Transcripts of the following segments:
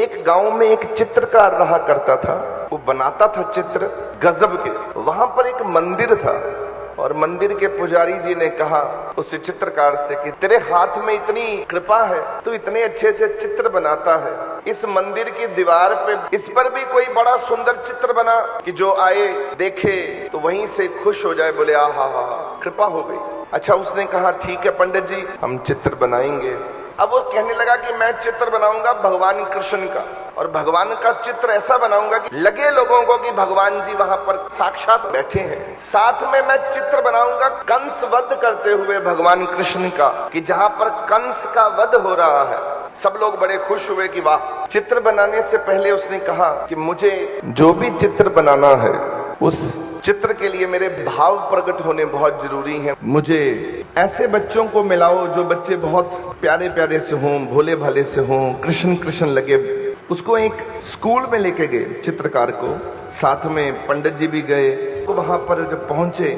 एक गांव में एक चित्रकार रहा करता था। वो बनाता था चित्र गजब के। वहां पर एक मंदिर था और मंदिर के पुजारी जी ने कहा उस चित्रकार से कि तेरे हाथ में इतनी कृपा है, तू इतने अच्छे से चित्र बनाता है, इस मंदिर की दीवार पे इस पर भी कोई बड़ा सुंदर चित्र बना कि जो आए देखे तो वहीं से खुश हो जाए। बोले आहा हा हा, कृपा हो गई। अच्छा, उसने कहा ठीक है पंडित जी, हम चित्र बनाएंगे। अब वो कहने लगा कि मैं चित्र बनाऊंगा भगवान कृष्ण का, और भगवान का चित्र ऐसा बनाऊंगा कि लगे लोगों को कि भगवान जी वहां पर साक्षात बैठे हैं। साथ में मैं चित्र बनाऊंगा कंस वध करते हुए भगवान कृष्ण का, कि जहां पर कंस का वध हो रहा है। सब लोग बड़े खुश हुए कि वाह। चित्र बनाने से पहले उसने कहा कि मुझे जो भी चित्र बनाना है उस चित्र के लिए मेरे भाव प्रकट होने बहुत जरूरी हैं। मुझे ऐसे बच्चों को मिलाओ जो बच्चे बहुत प्यारे प्यारे से हों, भोले भाले से हों, कृष्ण कृष्ण लगे। उसको एक स्कूल में लेके गए चित्रकार को, साथ में पंडित जी भी गए। वहां पर जब पहुंचे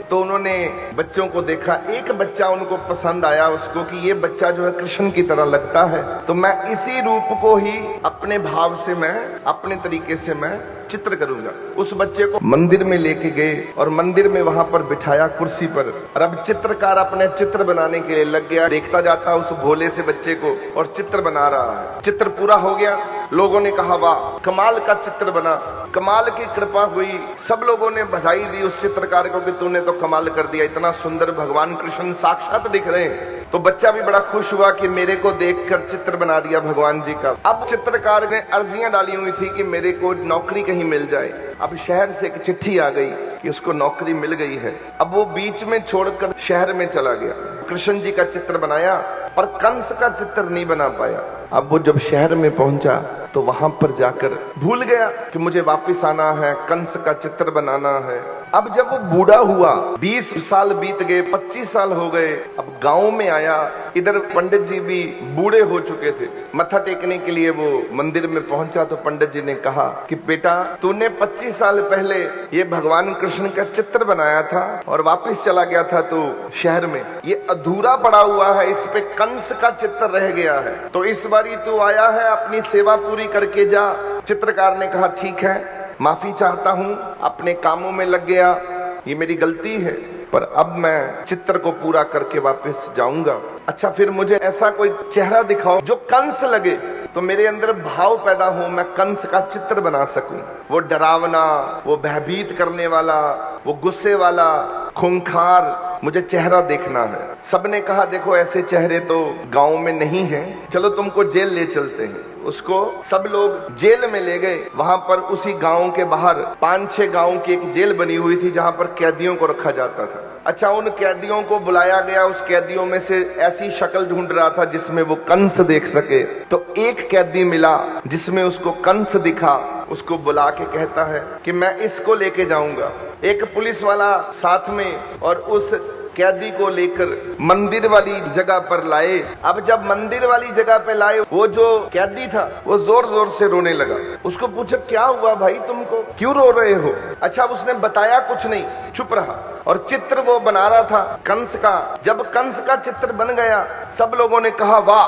तो उन्होंने बच्चों को देखा। एक बच्चा उनको पसंद आया उसको कि ये बच्चा जो है कृष्ण की तरह लगता है, तो मैं इसी रूप को ही अपने भाव से, मैं अपने तरीके से मैं चित्र करूंगा। उस बच्चे को मंदिर में लेके गए और मंदिर में वहां पर बिठाया कुर्सी पर, और अब चित्रकार अपने चित्र बनाने के लिए लग गया। देखता जाता उस भोले से बच्चे को और चित्र बना रहा है। चित्र पूरा हो गया। लोगों ने कहा वाह, कमाल का चित्र बना, कमाल की कृपा हुई। सब लोगों ने बधाई दी उस चित्रकार को कि तूने तो कमाल कर दिया, इतना सुंदर भगवान कृष्ण साक्षात दिख रहे हैं। तो बच्चा भी बड़ा खुश हुआ कि मेरे को देखकर चित्र बना दिया भगवान जी का। अब चित्रकार ने अर्जियां डाली हुई थी कि मेरे को नौकरी कहीं मिल जाए। अब शहर से एक चिट्ठी आ गई कि उसको नौकरी मिल गई है। अब वो बीच में छोड़कर शहर में चला गया। कृष्ण जी का चित्र बनाया पर कंस का चित्र नहीं बना पाया। अब वो जब शहर में पहुंचा तो वहां पर जाकर भूल गया कि मुझे वापस आना है, कंस का चित्र बनाना है। अब जब वो बूढ़ा हुआ, 20 साल बीत गए, 25 साल हो गए। अब गांव में आया, इधर पंडित जी भी बूढ़े हो चुके थे। मत्था टेकने के लिए वो मंदिर में पहुंचा तो पंडित जी ने कहा कि बेटा, तूने 25 साल पहले ये भगवान कृष्ण का चित्र बनाया था और वापस चला गया था तू शहर में, ये अधूरा पड़ा हुआ है, इस पे कंस का चित्र रह गया है, तो इस बारी तू आया है, अपनी सेवा पूरी करके जा। चित्रकार ने कहा ठीक है, माफी चाहता हूं, अपने कामों में लग गया, ये मेरी गलती है, पर अब मैं चित्र को पूरा करके वापस जाऊंगा। अच्छा, फिर मुझे ऐसा कोई चेहरा दिखाओ जो कंस लगे, तो मेरे अंदर भाव पैदा हो, मैं कंस का चित्र बना सकूं। वो डरावना, वो भयभीत करने वाला, वो गुस्से वाला, खूंखार मुझे चेहरा देखना है। सबने कहा देखो ऐसे चेहरे तो गांव में नहीं हैं, चलो तुमको जेल ले चलते हैं। उसको सब लोग जेल में ले गए। वहां पर उसी गांव के बाहर 5-6 गांव की एक जेल बनी हुई थी जहां पर कैदियों को रखा जाता था। अच्छा, उन कैदियों को बुलाया गया। उस कैदियों में से ऐसी शक्ल ढूंढ रहा था जिसमें वो कंस देख सके। तो एक कैदी मिला जिसमें उसको कंस दिखा। उसको बुला के कहता है कि मैं इसको लेके जाऊंगा। एक पुलिस वाला साथ में और उस कैदी को लेकर मंदिर वाली जगह पर लाए। अब जब मंदिर वाली जगह पे लाए, वो जो कैदी था वो जोर जोर से रोने लगा। उसको पूछा क्या हुआ भाई, तुमको क्यों रो रहे हो? अच्छा, उसने बताया कुछ नहीं, चुप रहा। और चित्र वो बना रहा था कंस का। जब कंस का चित्र बन गया, सब लोगों ने कहा वाह,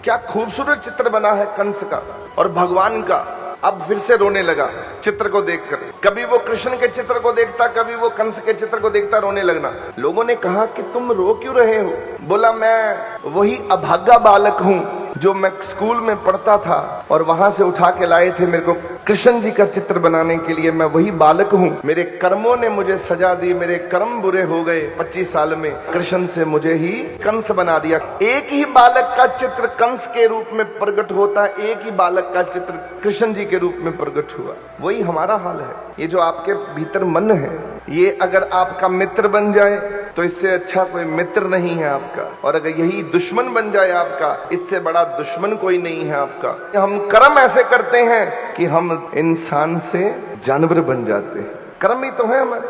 क्या खूबसूरत चित्र बना है कंस का और भगवान का। अब फिर से रोने लगा चित्र को देखकर। कभी वो कृष्ण के चित्र को देखता, कभी वो कंस के चित्र को देखता, रोने लगना। लोगों ने कहा कि तुम रो क्यों रहे हो? बोला मैं वही अभागा बालक हूँ जो मैं स्कूल में पढ़ता था और वहां से उठा के लाए थे मेरे को कृष्ण जी का चित्र बनाने के लिए। मैं वही बालक हूँ, मेरे कर्मों ने मुझे सजा दी, मेरे कर्म बुरे हो गए। 25 साल में कृष्ण से मुझे ही कंस बना दिया। एक ही बालक का चित्र कंस के रूप में प्रकट होता है, एक ही बालक का चित्र कृष्ण जी के रूप में प्रकट हुआ। वही हमारा हाल है। ये जो आपके भीतर मन है, ये अगर आपका मित्र बन जाए तो इससे अच्छा कोई मित्र नहीं है आपका, और अगर यही दुश्मन बन जाए आपका, इससे बड़ा दुश्मन कोई नहीं है आपका। हम कर्म ऐसे करते हैं कि हम इंसान से जानवर बन जाते हैं। कर्म ही तो है हमारे।